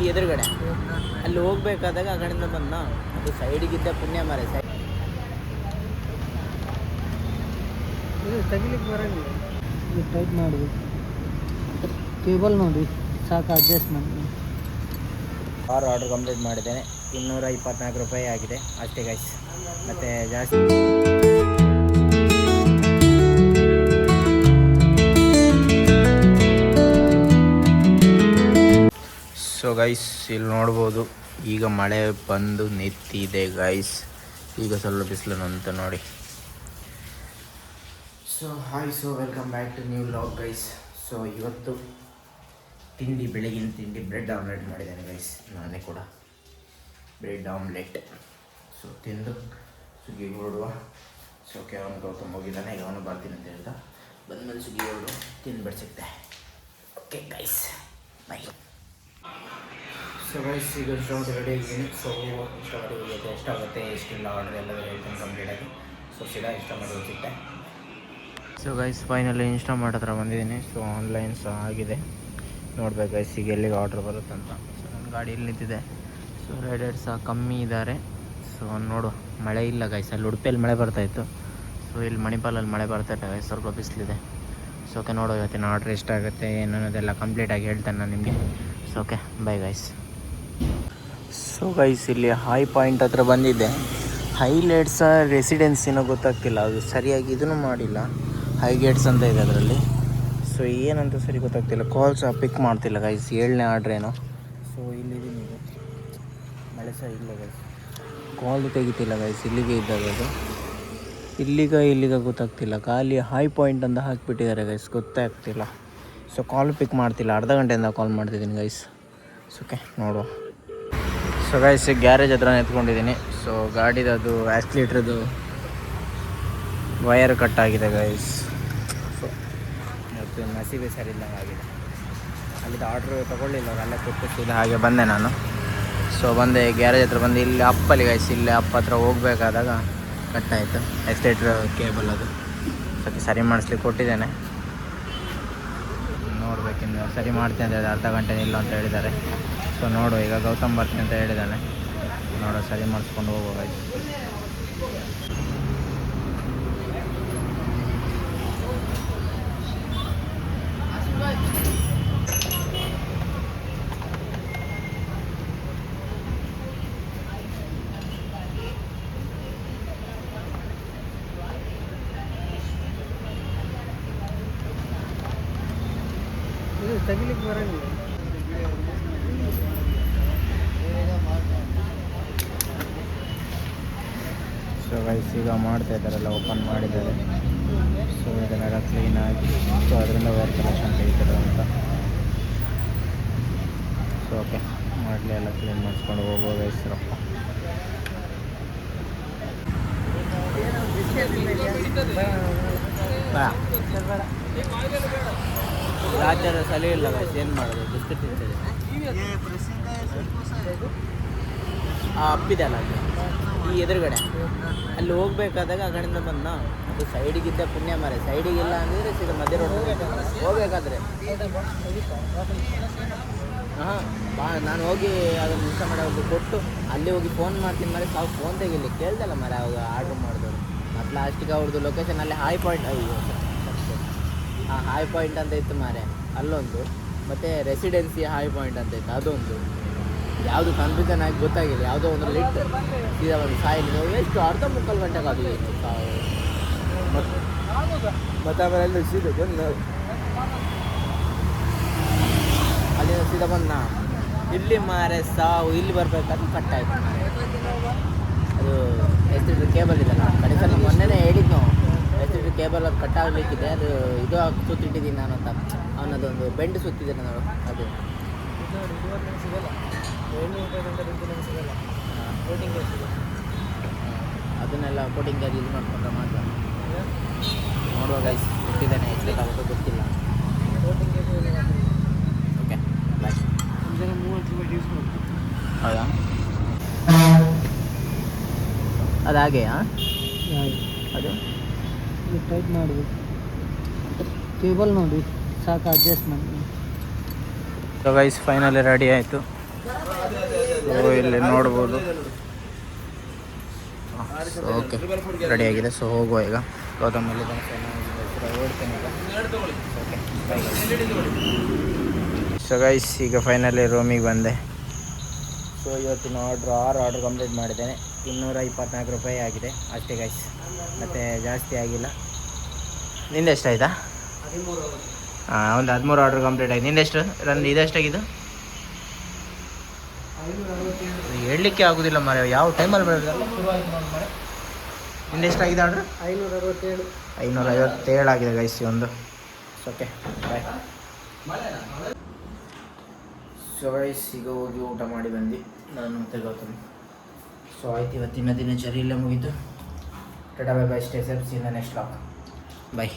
ಈ ಎದುರುಗಡೆ ಅಲ್ಲಿ ಹೋಗ್ಬೇಕಾದಾಗ ಆ ಕಡೆಯಿಂದ ಬಂದ ಅದು ಸೈಡಿಗಿದ್ದ ಪುಣ್ಯ ಮಾರೆ ಇದು ತೆಗಿಲಿಕ್ಕೆ ಬರೋಂಗಿಲ್ಲ. ಇದು ಟೈಟ್ ಮಾಡಿ ಕೇಬಲ್ ನೋಡಿ ಸಾಕು ಅಡ್ಜಸ್ಟ್ಮೆಂಟ್. ಕಾರ್ ಆರ್ಡರ್ ಕಂಪ್ಲೀಟ್ ಮಾಡಿದ್ದೇನೆ. 224 ರೂಪಾಯಿ ಆಗಿದೆ ಅಷ್ಟೇ ಗೈಸ್, ಮತ್ತು ಜಾಸ್ತಿ. ಸೊ ಗೈಸ್ ಇಲ್ಲಿ ನೋಡ್ಬೋದು ಈಗ ಮಳೆ ಬಂದು ನಿಂತಿದೆ ಗೈಸ್. ಈಗ ಸ್ವಲ್ಪ ಬಿಸಿಲು ಅಂತ ನೋಡಿ. So hi, so welcome back to new vlog guys. So ಇವತ್ತು ತಿಂಡಿ, ಬೆಳಗಿನ ತಿಂಡಿ ಬ್ರೆಡ್ ಆಮ್ಲೆಟ್ ಮಾಡಿದ್ದೇನೆ ಗೈಸ್. ನಾನೇ ಕೂಡ ಬ್ರೆಡ್ ಆಮ್ಲೆಟ್. ಸೊ ತಿಂದು ಸುಗ್ಗಿ ಹೊರಡುವ. ಸೊ ಅವನು ಗೌತಮ್ ಹೋಗಿದ್ದಾನೆ, ಈಗ ಅವನು ಬರ್ತೀನಿ ಅಂತ ಹೇಳ್ದ. ಬಂದಮೇಲೆ ಸುಗ್ಗಿ ಹೊರಡು ತಿಂದು ಬಿಡಿಸುತ್ತೆ. Okay guys, bye. So guys ಈಗ ಇಷ್ಟೊಂದು ರೆಡಿ ಆಗಿದ್ದೀನಿ. ಸೊ ಇಷ್ಟ ಮಾಡಿ ಹೋಗುತ್ತೆ, ಎಷ್ಟಾಗುತ್ತೆ ಎಷ್ಟಿಲ್ಲ ಆರ್ಡ್ರ್ ಎಲ್ಲ ಹೇಳ್ತೀನಿ ಕಂಪ್ಲೀಟಾಗಿ. ಸೊ ಸೀದಾ ಇಷ್ಟ ಮಾಡಿ ಹೋಗುತ್ತೆ. ಸೊ ಗೈಸ್ ಫೈನಲಿ ಇನ್ಸ್ಟಾಮಾರ್ಟ್ ಹತ್ರ ಬಂದಿದ್ದೀನಿ. ಸೊ ಆನ್ಲೈನ್ ಸಹ ಆಗಿದೆ, ನೋಡ್ಬೇಕು ಗೈಸ್ ಈಗ ಎಲ್ಲಿಗೆ ಆರ್ಡ್ರ್ ಬರುತ್ತಂತ. ಸೊ ನನ್ನ ಗಾಡಿ ಇಲ್ಲಿ ನಿಂತಿದೆ. ಸೊ ರೈಡರ್ಸ್ ಸಹ ಕಮ್ಮಿ ಇದ್ದಾರೆ. ಸೊ ನೋಡು, ಮಳೆ ಇಲ್ಲ ಗೈಸ್. ಅಲ್ಲಿ ಉಡುಪಿಯಲ್ಲಿ ಮಳೆ ಬರ್ತಾಯಿತ್ತು. ಸೊ ಇಲ್ಲಿ ಮಣಿಪಾಲಲ್ಲಿ ಮಳೆ ಬರ್ತಾಯಿತ್ತು ಗೈಸ್, ಸ್ವಲ್ಪ ಬಿಸಿಲಿದೆ. ಸೊ ಓಕೆ, ನೋಡೋ ಇವತ್ತಿನ ಆರ್ಡ್ರ್ ಎಷ್ಟಾಗುತ್ತೆ ಏನು ಅನ್ನೋದೆಲ್ಲ ಕಂಪ್ಲೀಟಾಗಿ ಹೇಳ್ತೇನೆ ನಾನು ನಿಮಗೆ. So okay, bye guys. So guys ಇಲ್ಲಿ ಹೈ ಪಾಯಿಂಟ್ ಹತ್ರ ಬಂದಿದ್ದೆ. ಹೈಲೈಟ್ಸ ರೆಸಿಡೆನ್ಸಿನೋ ಗೊತ್ತಾಗ್ತಿಲ್ಲ, ಅದು ಸರಿಯಾಗಿ ಇದನ್ನು ಮಾಡಿಲ್ಲ. ಹೈಗೇಟ್ಸ್ ಅಂತ ಇದೆ ಅದರಲ್ಲಿ. ಸೊ ಏನಂತ ಸರಿ ಗೊತ್ತಾಗ್ತಿಲ್ಲ. ಕಾಲ್ ಸಹ ಪಿಕ್ ಮಾಡ್ತಿಲ್ಲ ಗೈಸ್. 7ನೇ ಆರ್ಡ್ರ್ ಏನೋ. ಸೊ ಇಲ್ಲಿದ್ದೀನಿ, ಮಳೆ ಸಹ ಇಲ್ಲ ಗೈಸ್. ಕಾಲ್ ತೆಗಿತಿಲ್ಲ ಗೈಸ್. ಇಲ್ಲಿಗೆ ಇದ್ದಾಗ ಅದು ಇಲ್ಲಿಗ ಗೊತ್ತಾಗ್ತಿಲ್ಲ. ಖಾಲಿ ಹೈ ಪಾಯಿಂಟ್ ಅಂತ ಹಾಕಿಬಿಟ್ಟಿದ್ದಾರೆ ಗೈಸ್, ಗೊತ್ತೇ ಆಗ್ತಿಲ್ಲ. ಸೊ ಕಾಲ್ ಪಿಕ್ ಮಾಡ್ತಿಲ್ಲ. ಅರ್ಧ ಗಂಟೆಯಿಂದ ಕಾಲ್ ಮಾಡ್ತಿದ್ದೀನಿ ಗೈಸ್. ಸೊ ಓಕೆ, ನೋಡುವ. ಸೊ ಗೈಸ್ ಗ್ಯಾರೇಜ್ ಹತ್ರ ನಿಂತ್ಕೊಂಡಿದ್ದೀನಿ. ಸೊ ಗಾಡಿದು ಆ್ಯಕ್ಸಿಲೇಟ್ರದ್ದು ವಯರ್ ಕಟ್ಟಾಗಿದೆ ಗೈಸ್. ಸೊ ಇವತ್ತು ನಸೀಬೆ ಸರಿ ಇಲ್ಲಂಗೆ ಆಗಿದೆ. ಅಲ್ಲಿದ್ದು ಆರ್ಡ್ರ್ ತೊಗೊಳ್ಳಿಲ್ಲ ಅವ್ರು, ಅಲ್ಲೇ ಕೊಟ್ಟು ಹಾಗೆ ಬಂದೆ ನಾನು. ಸೊ ಬಂದೆ ಗ್ಯಾರೇಜ್ ಹತ್ರ ಬಂದು ಇಲ್ಲಿ ಅಪ್ಪಲ್ಲಿ ಗೈಸ್, ಇಲ್ಲೇ ಅಪ್ಪ ಹತ್ರ ಹೋಗಬೇಕಾದಾಗ ಕಟ್ಟಾಯಿತು ಆ್ಯಕ್ಸಿಲೇಟ್ರ್ ಕೇಬಲ್. ಅದು ಸ್ವಲ್ಪ ಸರಿ ಮಾಡಿಸ್ಲಿಕ್ಕೆ ಕೊಟ್ಟಿದ್ದೇನೆ. ನೋಡಬೇಕಿನ್ನು ಸರಿ ಮಾಡ್ತೀನಿ ಅಂತ ಹೇಳಿದೆ. ಅರ್ಧ ಗಂಟೆ ನಿಲ್ಲ ಅಂತ ಹೇಳಿದ್ದಾರೆ. ಸೊ ನೋಡು, ಈಗ ಗೌತಮ್ ಬರ್ತೀನಿ ಅಂತ ಹೇಳಿದ್ದಾನೆ. ನೋಡು, ಸರಿ ಮಾಡಿಸ್ಕೊಂಡು ಹೋಗೋದು. ಇದು ತೆಗಿಲಿಕ್ಕೆ ಬರೋಂಗಿಲ್ಲ. ಸೊ ಗೈಸ್ ಈಗ ಮಾಡ್ತಾ ಇದ್ದಾರೆಲ್ಲ, ಓಪನ್ ಮಾಡಿದ್ದಾರೆ. ಸೊ ಇದನ್ನೆಲ್ಲ ಕ್ಲೀನಾಗಿ, ಸೊ ಅದರಿಂದ ವೈರ್ ಕನೆಕ್ಷನ್ ತೆಗಿತಾರೆ ಅಂತ. ಸೊ ಓಕೆ, ಮಾಡಲಿ, ಎಲ್ಲ ಕ್ಲೀನ್ ಮಾಡಿಸ್ಕೊಂಡು ಹೋಗೋ ಗೈಸ್. ರಪ್ಪ ರಾಜ್ಯದ ಸಲ ಇಲ್ಲ ಗೈಸ್, ಏನು ಮಾಡೋದು, ಬಿಸ್ಕೆಟ್ ತಿಂತಿದೆ. ಅಪ್ಪಿದೆ ಅಲ್ಲ ಅದು ಈ ಎದುರುಗಡೆ, ಅಲ್ಲಿ ಹೋಗ್ಬೇಕಾದಾಗ ಆ ಕಡೆಯಿಂದ ಬಂದ ಅದು ಸೈಡಿಗಿದ್ದ ಪುಣ್ಯ ಮಾರೆ. ಸೈಡಿಗಿಲ್ಲ ಅಂದರೆ ಸೀದಾ ಮಧ್ಯ ರೋಡ್ ಹೋಗ್ಬೇಕಾದ್ರೆ ನಾನು ಹೋಗಿ ಅದನ್ನು ಇಷ್ಟ ಮಾಡಿ ಹೋಗಿ ಕೊಟ್ಟು ಅಲ್ಲಿ ಹೋಗಿ ಫೋನ್ ಮಾಡ್ತೀನಿ ಮಾರೆ. ಸಾವು ಫೋನ್ ತೆಗಿಲಿ ಕೇಳ್ದಲ್ಲ ಮಾರೆ ಅವಾಗ ಆರ್ಡ್ರ್ ಮಾಡಿದವರು. ಮತ್ತು ಲಾಸ್ಟಿಗೆ ಅವ್ರದ್ದು ಲೊಕೇಶನ್ ಅಲ್ಲಿ ಹಾಯ್ ಪಾಯಿಂಟ್, ಹಾಯ್ ಪಾಯಿಂಟ್ ಅಂತ ಇತ್ತು ಮಾರೆ, ಅಲ್ಲೊಂದು. ಮತ್ತು ರೆಸಿಡೆನ್ಸಿ ಹಾಯ್ ಪಾಯಿಂಟ್ ಅಂತ ಇತ್ತು, ಅದೊಂದು. ಯಾವುದು ಕನ್ಫ್ಯೂಷನ್ ಆಗಿ ಗೊತ್ತಾಗಿಲ್ಲ, ಯಾವುದೋ ಒಂದು ಲಿಟ್ ಸೀದಾ ಒಂದು ಸಾಯಿಲಿ. ನಾವು ಎಷ್ಟು ಅರ್ಧ ಮುಕ್ಕಾಲು ಗಂಟೆಗೆ ಅದು ಮತ್ತು ಆಮೇಲೆ ಅಲ್ಲಿ ಸೀದಾ ಬಂದು ಅಲ್ಲಿಂದ ಸೀದಾ ಬಂದ ಇಲ್ಲಿ ಮಾರೆ ಸಾವು. ಇಲ್ಲಿ ಬರಬೇಕಾದ್ರೆ ಕಟ್ಟಾಯಿತು. ಅದು ಎಸ್ಟಿಡ್ ಕೇಬಲ್ ಇದೆಲ್ಲ ಕಡಿಸಲು ಮೊನ್ನೆನೇ ಹೇಳಿದ್ದು ನಾವು. ಎಸ್ಟಿಡ್ ಕೇಬಲ್ ಅದು ಕಟ್ಟಾಗಲಿಕ್ಕಿದೆ, ಅದು ಇದು ಸುತ್ತಿಟ್ಟಿದ್ದೀನಿ ನಾನು ಅಂತ. ಅವನದೊಂದು ಬೆಂಡ್ ಸುತ್ತಿದ್ದೇನೆ ನೋಡು, ಅದು ಸಿಗಲ್ಲ. 700 ರೂಪಾಯಿ ಸಿಗಲ್ಲ. ಕೋಟಿಂಗ್ ಗ್ಯಾಸ್ ಇದೆ, ಅದನ್ನೆಲ್ಲ ಕೋಟಿಂಗ್ ಗ್ಯಾಸ್ ಯೂಸ್ ಮಾಡ್ಕೊಂಡ್ರೆ ಮಾತ್ರ. ನೋಡುವ ಗೈಸ್, ಗೊತ್ತಿದ್ದಾನೆ ಎಷ್ಟೊತ್ತಾಗುತ್ತೋ ಗೊತ್ತಿಲ್ಲ. Coating gas okay bye. 30 ರೂಪಾಯಿ ಯೂಸ್ ಮಾಡ್ತೀನಿ. ಹೌದಾ, ಅದು ಹಾಗೆಯಾ? ಅದು ಟೈಟ್ ಮಾಡಬೇಕು. ಕೇಬಲ್ ನೋಡಿ ಸಾಕು adjustment. So guys finally ready ಆಯಿತು. ಸೊ ಇಲ್ಲಿ ನೋಡ್ಬೋದು. ಓಕೆ ರೆಡಿಯಾಗಿದೆ. ಸೊ ಹೋಗುವ ಈಗ. ಗೌತಮಲ್ಲಿ ಓಡ್ತೇನೆ ಈಗ. ಸೊ ಗೈಸ್ ಈಗ ಫೈನಲಿ ರೂಮಿಗೆ ಬಂದೆ. ಸೊ ಇವತ್ತಿನ ಆರ್ಡ್ರ್ ಕಂಪ್ಲೀಟ್ ಮಾಡಿದ್ದೇನೆ. 224 ರೂಪಾಯಿ ಆಗಿದೆ ಅಷ್ಟೇ ಗೈಸ್, ಮತ್ತು ಜಾಸ್ತಿ ಆಗಿಲ್ಲ. ನಿಂದು ಎಷ್ಟಾಯ್ತಾ? ಒಂದು 13 ಆರ್ಡ್ರ್ ಕಂಪ್ಲೀಟ್ ಆಗಿದೆ. ನಿಂದೆಷ್ಟು ಇದೆಷ್ಟಾಗಿದ್ದು? ಹೇಳಲಿಕ್ಕೆ ಆಗೋದಿಲ್ಲ ಮಾರೆ, ಯಾವ ಟೈಮಲ್ಲಿ ಬರೋದಲ್ಲ ಶುರುವಾಯಿತು ನೋಡಿ ಮಾರೆ. ನಿಂದೆಷ್ಟಾಗಿದೆ ಆರ್ಡ್ರ್? 557 ಆಗಿದೆ ಗೈಸ್ ಒಂದು. Okay bye. ಸೊ ಗೈಸ್ ಈಗ ಹೋಗಿ ಊಟ ಮಾಡಿ ಬಂದು ನಾನು ಮತ್ತೆ ಗೌತಮ್. ಸೊ ಆಯ್ತು, ಇವತ್ತಿನ ದಿನಚರಿ ಇಲ್ಲ ಮುಗೀತು. Tata bye bye, stay safe, see in the next vlog. Bye.